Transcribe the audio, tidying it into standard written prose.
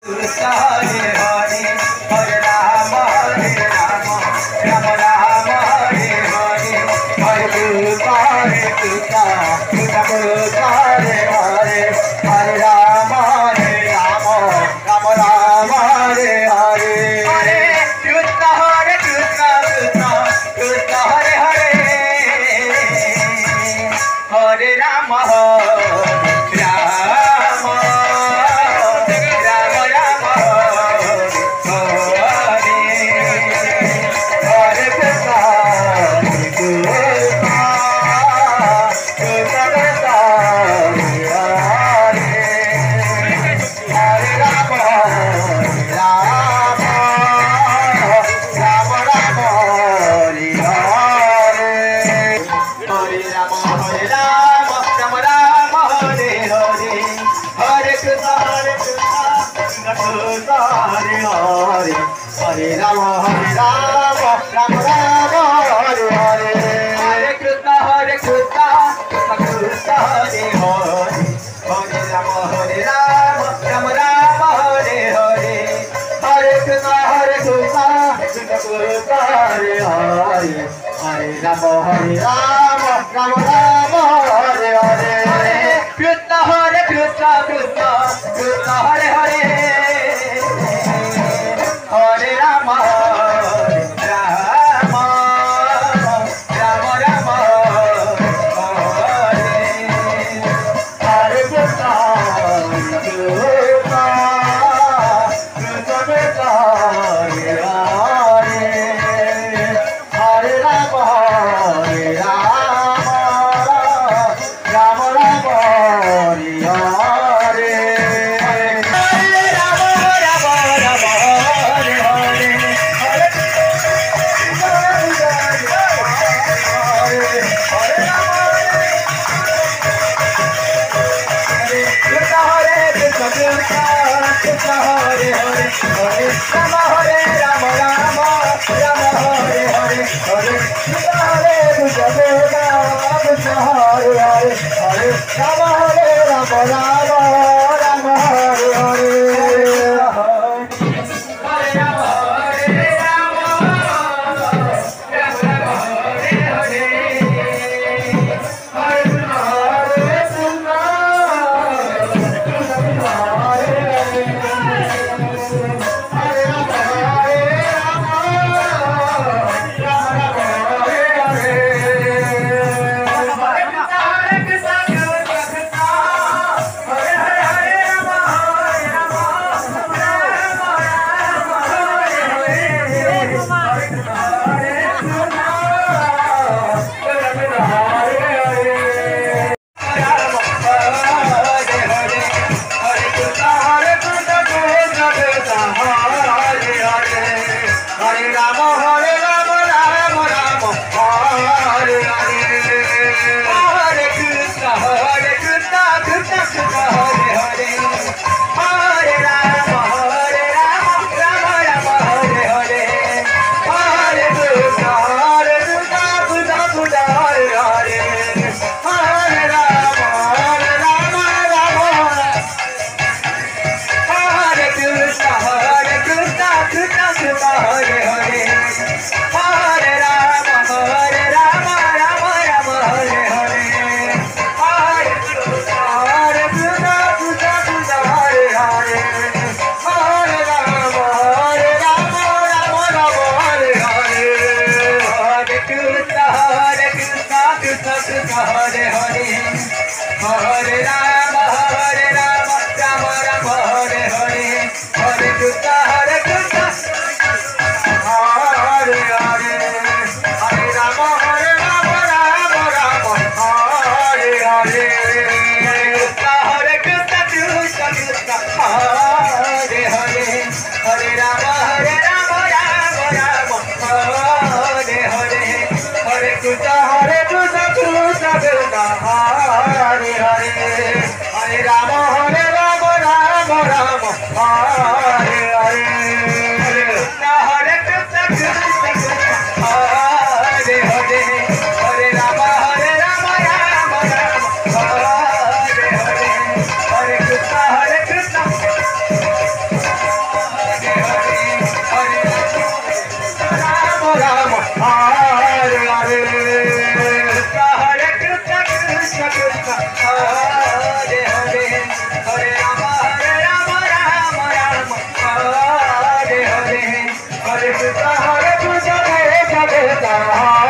Krishna Hare Hare Hare Rama Rama Rama Hare Hare Hare Krishna Krishna Krishna Hare Hare Hare Rama Rama Rama Hare Hare Hare Krishna Krishna Krishna Hare Hare Hare Rama Hare Rama Rama Rama Hare Hare Hare Krishna Krishna Krishna Hare Hare Hare Rama Rama Rama Hare Hare Hare Krishna Krishna Krishna Hare Hare Hare Rama Rama Rama Hare Hare Hare Krishna Krishna Krishna Krishna Hare Hare Hare Rama Rama Rama Rama Hare Hare Krishna Krishna Krishna Krishna Hare Hare Hare Rama Rama Rama Rama Hare Hare Krishna Hare Hare Hare Rama Rama Rama Hare Hare Hare Krishna Krishna Krishna Hare Hare Hare Rama Rama Rama Hare Hare हरे पूजा रे जगता